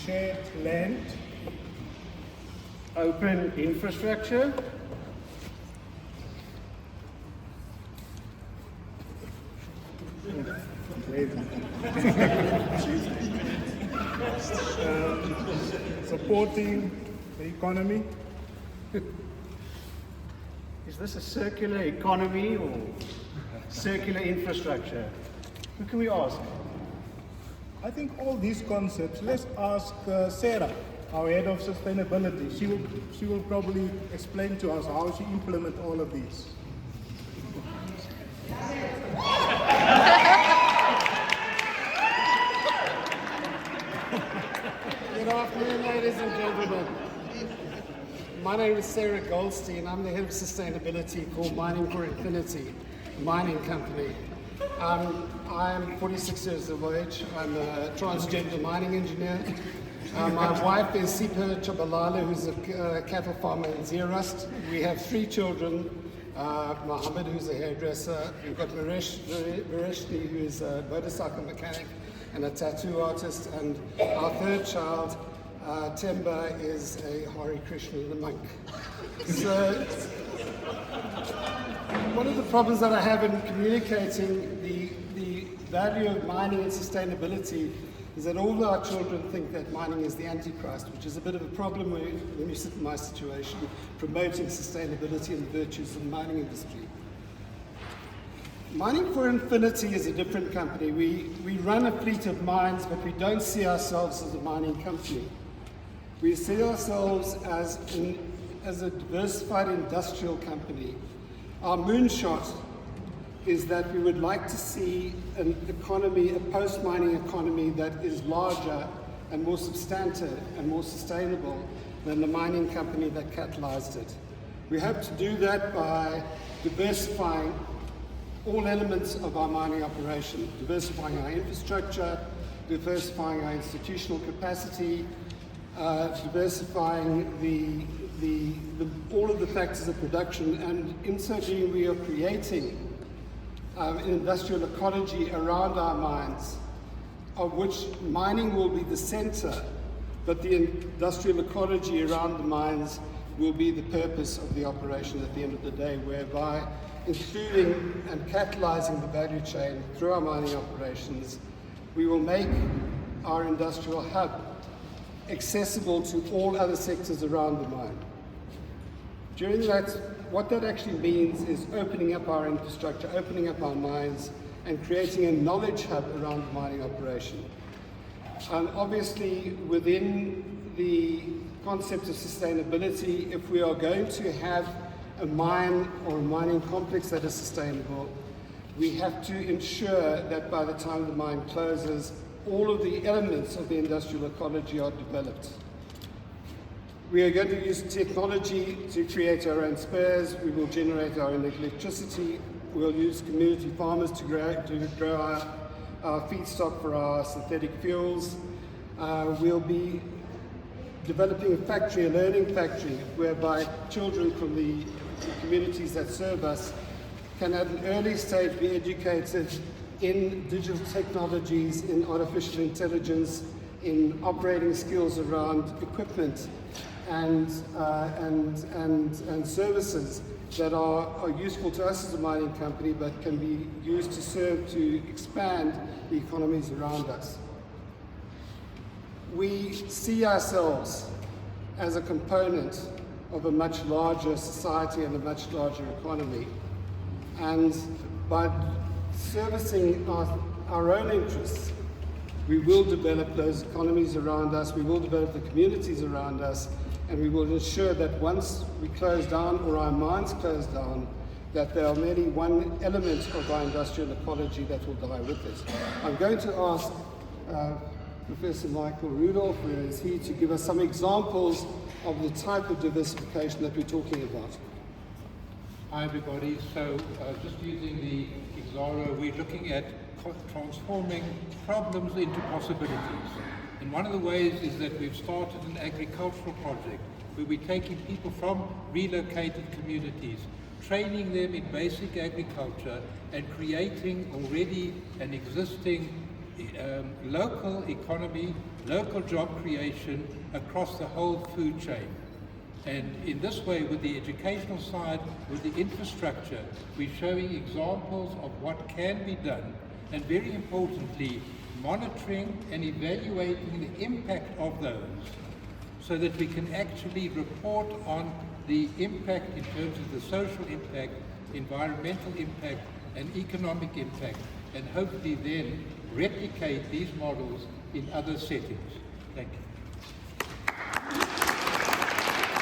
shared land, open infrastructure, supporting the economy, is this a circular economy or circular infrastructure? Who can we ask? I think all these concepts, let's ask Sarah, our head of sustainability. She will probably explain to us how she implements all of these. Good afternoon, ladies and gentlemen. My name is Sarah Goldstein. I'm the head of sustainability for Mining for Infinity mining company. I'm 46 years of age. I'm a transgender mining engineer. My wife is Sipho Chabalala, who's a cattle farmer in Zeerust. We have 3 children. Mohammed, who's a hairdresser. We've got Mareshni, who is a motorcycle mechanic and a tattoo artist. And our 3rd child, Temba, is a Hare Krishna, the monk. So, one of the problems that I have in communicating the value of mining and sustainability is that all our children think that mining is the Antichrist, which is a bit of a problem when you sit in my situation, promoting sustainability and the virtues of the mining industry. Mining for Infinity is a different company. We run a fleet of mines, but we don't see ourselves as a mining company. We see ourselves as a diversified industrial company. Our moonshot is that we would like to see an economy, a post-mining economy that is larger and more substantive and more sustainable than the mining company that catalyzed it. We hope to do that by diversifying all elements of our mining operation, diversifying our infrastructure, diversifying our institutional capacity, diversifying all of the factors of production, and in so doing we are creating an industrial ecology around our mines, of which mining will be the center, but the industrial ecology around the mines will be the purpose of the operation at the end of the day, whereby including and catalyzing the value chain through our mining operations, we will make our industrial hub accessible to all other sectors around the mine. During that, what that actually means is opening up our infrastructure, opening up our mines, and creating a knowledge hub around the mining operation. And obviously, within the concept of sustainability, if we are going to have a mine or a mining complex that is sustainable, we have to ensure that by the time the mine closes, all of the elements of the industrial ecology are developed. We are going to use technology to create our own spares. We will generate our own electricity. We'll use community farmers to grow our feedstock for our synthetic fuels. We'll be developing a factory, a learning factory, whereby children from the communities that serve us can at an early stage be educated in digital technologies, in artificial intelligence, in operating skills around equipment and services that are useful to us as a mining company, but can be used to serve to expand the economies around us. We see ourselves as a component of a much larger society and a much larger economy. And by servicing our own interests, we will develop those economies around us, we will develop the communities around us, and we will ensure that once we close down or our mines close down, that there are merely one element of our industrial ecology that will die with it. I'm going to ask Professor Michael Rudolph, where is he, to give us some examples of the type of diversification that we're talking about. Hi everybody, so just using the Exaro, we're looking at transforming problems into possibilities. And one of the ways is that we've started an agricultural project where we're taking people from relocated communities, training them in basic agriculture and creating already an existing local economy, local job creation across the whole food chain. And in this way, with the educational side, with the infrastructure, we're showing examples of what can be done, and very importantly, monitoring and evaluating the impact of those, so that we can actually report on the impact in terms of the social impact, environmental impact, and economic impact, and hopefully then replicate these models in other settings. Thank you.